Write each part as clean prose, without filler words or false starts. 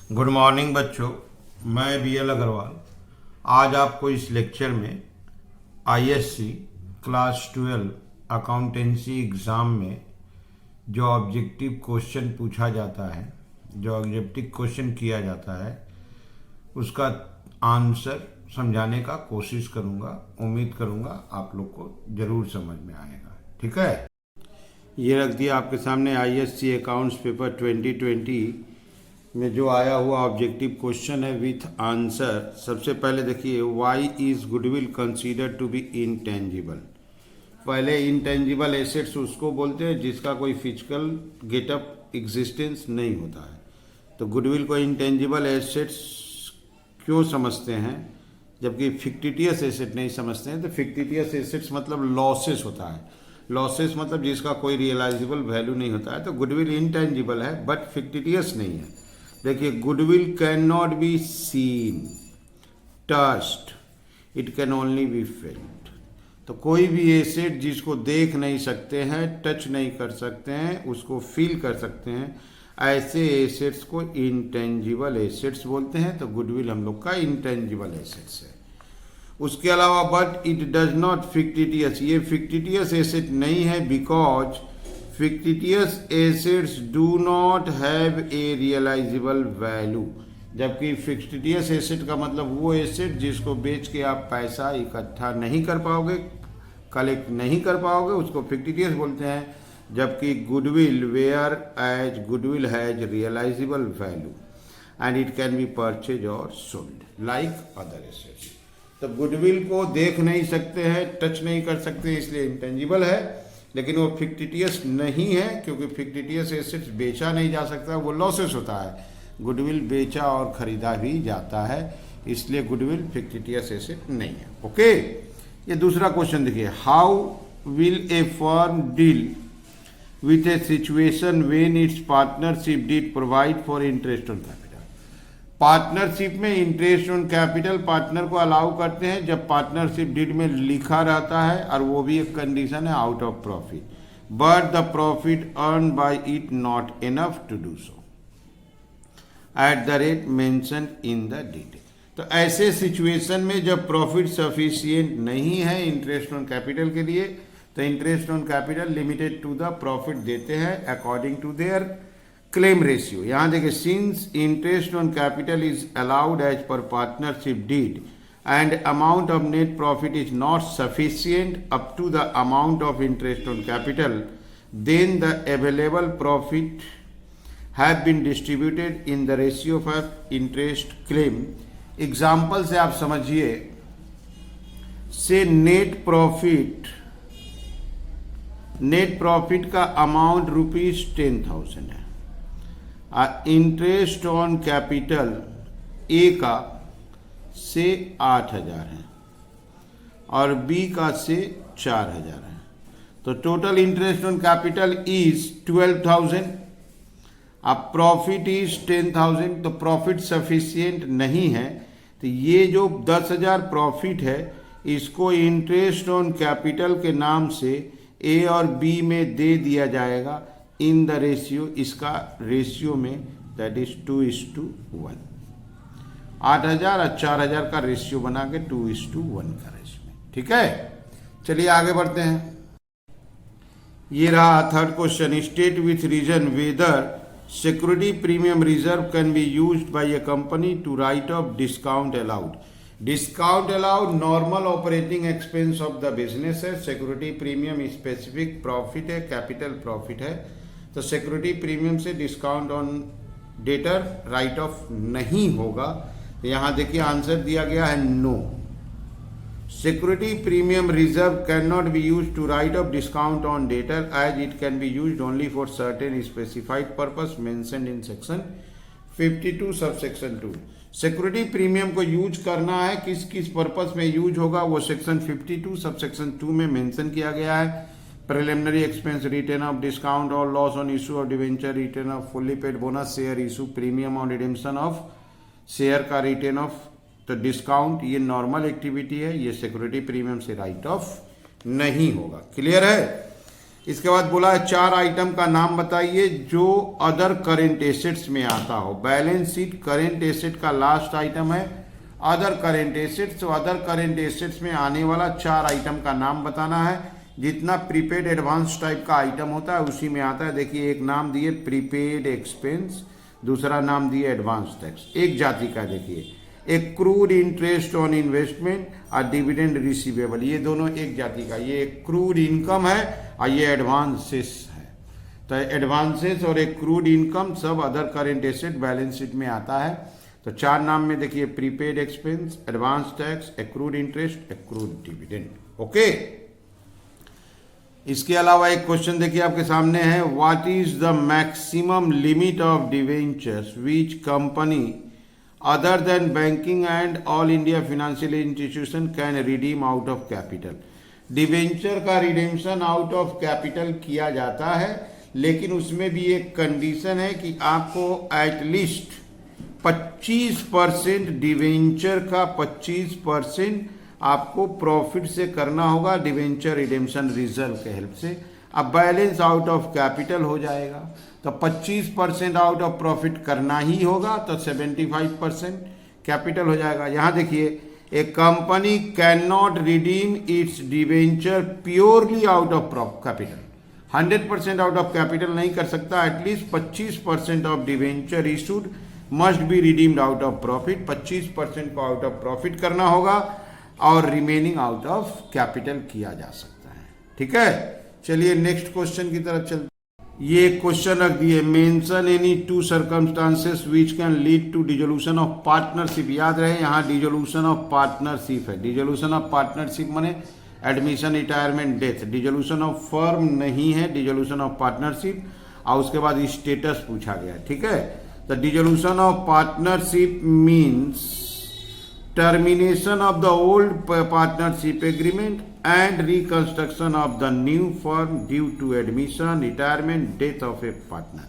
Good morning बच्चों, मैं BL Agarwal आज आपको इस लेक्चर में ISC क्लास 12 अकाउंटेंसी एग्ज़ाम में जो ऑब्जेक्टिव क्वेश्चन पूछा जाता है, जो ऑब्जेक्टिव क्वेश्चन किया जाता है, उसका आंसर समझाने का कोशिश करूँगा। उम्मीद करूँगा आप लोग को ज़रूर समझ में आएगा। ठीक है, ये रख दिया आपके सामने ISC अकाउंट्स पेपर 2020 में जो आया हुआ ऑब्जेक्टिव क्वेश्चन है विथ आंसर। सबसे पहले देखिए, why is goodwill considered to be intangible. पहले इनटेंजिबल एसेट्स उसको बोलते हैं जिसका कोई फिजिकल गेटअप एग्जिस्टेंस नहीं होता है। तो गुडविल को इनटेंजिबल एसेट्स क्यों समझते हैं जबकि फिक्टिटियस एसेट नहीं समझते हैं? तो फिक्टिटियस एसेट्स मतलब लॉसेस होता है। लॉसेस मतलब जिसका कोई रियलाइजेबल वैल्यू नहीं होता है। तो गुडविल इनटेंजिबल है बट फिक्टिटियस नहीं है। देखिए, goodwill can not be seen, touched, it can only be felt. तो कोई भी एसेट जिसको देख नहीं सकते हैं, टच नहीं कर सकते हैं, उसको फील कर सकते हैं, ऐसे एसेट्स को इंटेंजिबल एसेट्स बोलते हैं। तो गुडविल हम लोग का इंटेंजिबल एसेट्स है। उसके अलावा but it does not fictitious, ये फिक्टिटियस एसेट नहीं है because fictitious assets do not have a realizable value। जबकि fictitious asset का मतलब वो एसेट जिसको बेच के आप पैसा इकट्ठा नहीं कर पाओगे, कलेक्ट नहीं कर पाओगे, उसको fictitious बोलते हैं। जबकि goodwill whereas goodwill has realisable value and it can be purchase और सोल्ड लाइक अदर एसेट्स। तो गुडविल को देख नहीं सकते हैं, टच नहीं कर सकते, इसलिए इंटेंजिबल है। लेकिन वो फिक्टिटियस नहीं है क्योंकि फिक्टिटियस एसेट्स बेचा नहीं जा सकता, वो लॉसेस होता है। गुडविल बेचा और खरीदा भी जाता है, इसलिए गुडविल फिक्टिटियस एसेट नहीं है। ओके, ये दूसरा क्वेश्चन देखिए, how will a firm deal with a situation when its partnership deed provide for interest on capital. Partnership में इंटरेस्ट ऑन कैपिटल पार्टनर को अलाउ करते हैं जब पार्टनरशिप डीड में लिखा रहता है, और वो भी एक कंडीशन है out of profit, but the profit earn by it not enough to do so at the rate mention in the deed. तो ऐसे सिचुएशन में जब प्रॉफिट सफिशिएंट नहीं है इंटरेस्ट ऑन कैपिटल के लिए, तो interest on capital limited to the profit देते हैं according to their claim ratio. यहां देखिए, since interest on capital is allowed as per partnership deed and amount of net profit is not sufficient up to the amount of interest on capital, then the available profit have been distributed in the ratio of interest claim. Example से आप समझिए, से net profit का amount ₹10,000 है, interest on capital A का से 8,000 है और बी का से 4,000 है। तो total interest on capital is 12,000, अब प्रॉफिट इज 10,000। तो प्रॉफिट सफिशिएंट नहीं है, तो ये जो 10,000 प्रॉफिट है इसको इंटरेस्ट ऑन कैपिटल के नाम से ए और बी में दे दिया जाएगा इन द रेशियो, इसका रेशियो में, दैट इज 2:1। 8,000 और 4,000 का रेशियो बना के 2:1 का रेशियो। ठीक है, चलिए आगे बढ़ते हैं। ये रहा third question, state with reason whether security premium reserve can be used by a company to write off discount allowed. Discount allowed normal operating expense of the business है, सिक्योरिटी प्रीमियम स्पेसिफिक प्रॉफिट है, capital profit है। तो security premium से discount on debtor write off नहीं होगा। तो यहां देखिए आंसर दिया गया है no. Security premium reserve cannot be used to write off discount on debtor as it can be used only for certain specified purpose mentioned in section 52 subsection 2। Security premium को use करना है, किस किस purpose में use होगा वो section 52 subsection 2 में mention किया गया है। Preliminary expense, return of discount और loss on issue of debenture, return of fully paid bonus, share issue, premium on redemption of share का रिटर्न ऑफ। तो डिस्काउंट ये नॉर्मल एक्टिविटी है, ये सिक्योरिटी प्रीमियम से राइट ऑफ नहीं होगा। Clear है? इसके बाद बोला है 4 आइटम का नाम बताइए जो अदर करेंट एसेट्स में आता हो। बैलेंस शीट करेंट एसेट का लास्ट आइटम है अदर करेंट एसेट्स। तो अदर करेंट एसेट्स में आने वाला 4 आइटम का नाम बताना है। जितना प्रीपेड एडवांस टाइप का आइटम होता है उसी में आता है। देखिए एक नाम दिए प्रीपेड एक्सपेंस, दूसरा नाम दिए एडवांस टैक्स। एक जाति का देखिए एक्रूड इंटरेस्ट ऑन इन्वेस्टमेंट और डिविडेंड रिसीवेबल, ये दोनों एक जाति का। ये एक्रूड इनकम है और ये एडवांसेस है। तो एडवांसेस और एक्रूड इनकम सब other current asset balance sheet में आता है। तो 4 नाम में देखिए prepaid expense, advance tax, accrued interest, accrued dividend. Okay, इसके अलावा एक क्वेश्चन देखिए आपके सामने है, what is the maximum limit of debentures which company other than banking and all India financial institution can redeem out of capital. Debenture का redemption out of capital किया जाता है, लेकिन उसमें भी एक कंडीशन है कि आपको एटलीस्ट 25% डिवेंचर का 25% आपको प्रॉफिट से करना होगा डिवेंचर रिडेम्पशन रिजर्व के हेल्प से। अब बैलेंस आउट ऑफ कैपिटल हो जाएगा, तो 25% आउट ऑफ प्रॉफिट करना ही होगा, तो 75% कैपिटल हो जाएगा। यहाँ देखिए a company can not redeem its debenture purely out of capital. 100% out of capital नहीं कर सकता, at least 25% of debenture issued must be redeemed out of profit. 25% को आउट ऑफ प्रॉफिट करना होगा और रिमेनिंग आउट ऑफ कैपिटल किया जा सकता है। ठीक है, चलिए नेक्स्ट क्वेश्चन की तरफ चलते। ये क्वेश्चन रख दिए, mention any 2 circumstances which can lead to dissolution of partnership. याद रहे यहाँ डिसोल्यूशन ऑफ पार्टनरशिप है। डिसोल्यूशन ऑफ पार्टनरशिप माने admission, retirement, death. Dissolution of firm नहीं है, डिसोल्यूशन ऑफ पार्टनरशिप। और उसके बाद स्टेटस पूछा गया। ठीक है, तो dissolution of partnership means termination of the old partnership agreement and reconstruction of the new firm due to admission, retirement, death of a partner.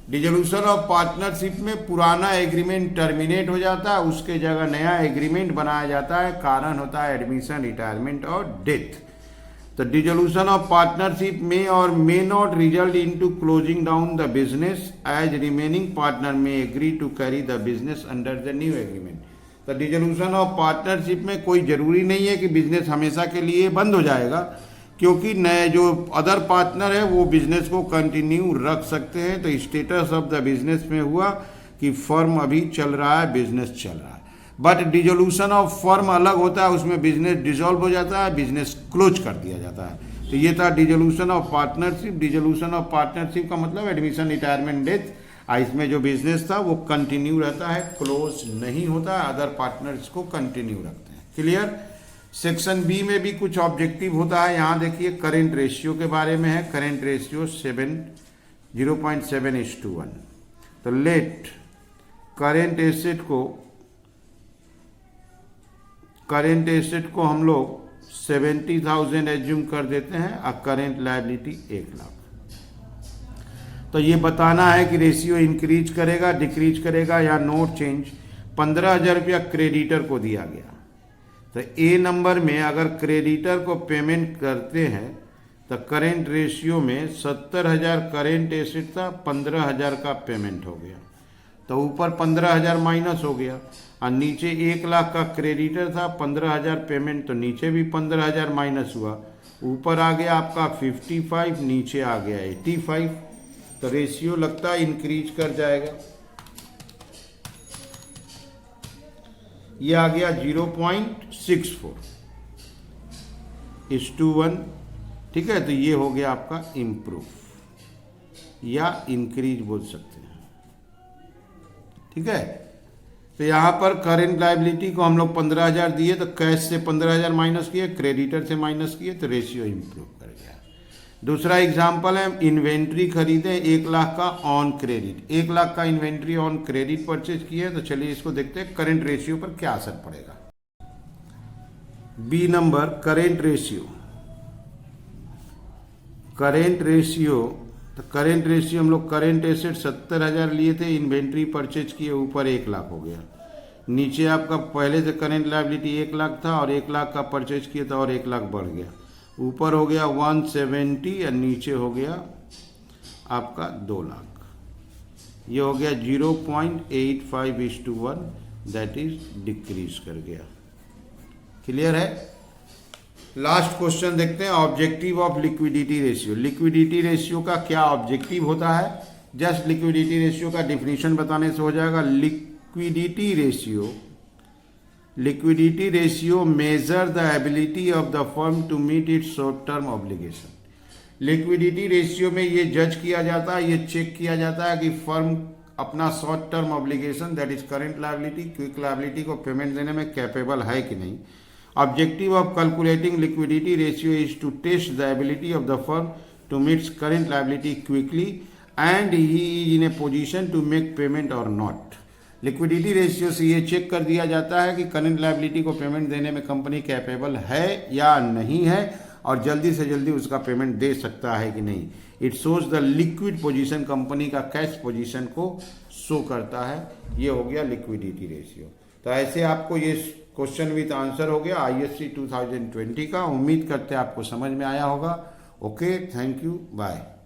Dissolution of partnership में पुराना एग्रीमेंट टर्मिनेट हो जाता है, उसके जगह नया एग्रीमेंट बनाया जाता है। कारण होता है एडमिशन, रिटायरमेंट और डेथ। तो डिसोल्यूशन ऑफ पार्टनरशिप में और may not result into closing down the business as remaining partner may agree to carry the business under the new agreement. तो डिसोल्यूशन ऑफ पार्टनरशिप में कोई जरूरी नहीं है कि बिजनेस हमेशा के लिए बंद हो जाएगा, क्योंकि नए जो अदर पार्टनर है वो बिजनेस को कंटिन्यू रख सकते हैं। तो स्टेटस ऑफ द बिजनेस में हुआ कि फर्म अभी चल रहा है, बिजनेस चल रहा है। बट डिसोल्यूशन ऑफ फर्म अलग होता है, उसमें बिजनेस डिसॉल्व हो जाता है, बिजनेस क्लोज कर दिया जाता है। तो ये था dissolution of partnership. Dissolution of partnership का मतलब एडमिशन, रिटायरमेंट, डेथ। इसमें जो बिजनेस था वो कंटिन्यू रहता है, क्लोज नहीं होता है। अदर पार्टनर्स को कंटिन्यू रखते हैं। क्लियर। सेक्शन बी में भी कुछ ऑब्जेक्टिव होता है। यहाँ देखिए करेंट रेशियो के बारे में है। Current ratio 0.7:1। तो लेट करेंट एसेट को हम लोग 70,000 एज्यूम कर देते हैं और करेंट लायबिलिटी 1 लाख। तो ये बताना है कि रेशियो इंक्रीज करेगा, डिक्रीज करेगा या नोट चेंज। 15,000 रुपया क्रेडिटर को दिया गया। तो ए नंबर में अगर क्रेडिटर को पेमेंट करते हैं तो करेंट रेशियो में 70,000 करेंट एसेट था, 15,000 का पेमेंट हो गया। तो ऊपर 15,000 माइनस हो गया और नीचे 1 लाख का क्रेडिटर था, 15,000 पेमेंट, तो नीचे भी 15,000 माइनस हुआ। ऊपर आ गया आपका 55, नीचे आ गया 85। तो रेशियो लगता है इंक्रीज कर जाएगा। ये आ गया 0.64:1। ठीक है, तो ये हो गया आपका इम्प्रूव या इंक्रीज बोल सकते हैं। ठीक है, तो यहाँ पर करेंट लायबिलिटी को हम लोग 15,000 दिए, तो कैश से 15,000 माइनस किए, क्रेडिटर से माइनस किए, तो रेशियो इंप्रूव कर गया। दूसरा एग्जाम्पल है, इन्वेंट्री खरीदे 1 लाख का ऑन क्रेडिट। 1 लाख का इन्वेंट्री ऑन क्रेडिट परचेज किए। तो चलिए इसको देखते हैं करेंट रेशियो पर क्या असर पड़ेगा। B number current ratio. Current ratio हम लोग करेंट एसेट 70,000 लिए थे, इन्वेंट्री परचेज किए, ऊपर 1 लाख हो गया। नीचे आपका पहले से करेंट लायबिलिटी 1 लाख था और 1 लाख का परचेज किया था और 1 लाख बढ़ गया। ऊपर हो गया 170 और नीचे हो गया आपका 2 लाख। ये हो गया 0.85:1, दैट इज डिक्रीज कर गया। क्लियर है। लास्ट क्वेश्चन देखते हैं, objective of liquidity ratio. Liquidity ratio का क्या ऑब्जेक्टिव होता है? जस्ट लिक्विडिटी रेशियो का डिफिनीशन बताने से हो जाएगा। Liquidity ratio measure the ability of the firm to meet its short term obligation. Liquidity ratio में ये जज किया जाता है, ये चेक किया जाता है कि फर्म अपना short term obligation that is current liability, quick liability को पेमेंट देने में कैपेबल है कि नहीं। Objective of calculating liquidity ratio is to test the ability of the firm to meet current liability quickly and he is in a position to make payment or not. Liquidity ratio से ये check कर दिया जाता है कि current liability को payment देने में कंपनी कैपेबल है या नहीं है और जल्दी से जल्दी उसका पेमेंट दे सकता है कि नहीं। It shows the liquid position, company का कैश पोजीशन को शो करता है। ये हो गया लिक्विडिटी रेशियो। तो ऐसे आपको ये क्वेश्चन विथ आंसर हो गया ISC 2020 का। उम्मीद करते हैं आपको समझ में आया होगा। Okay, thank you, bye.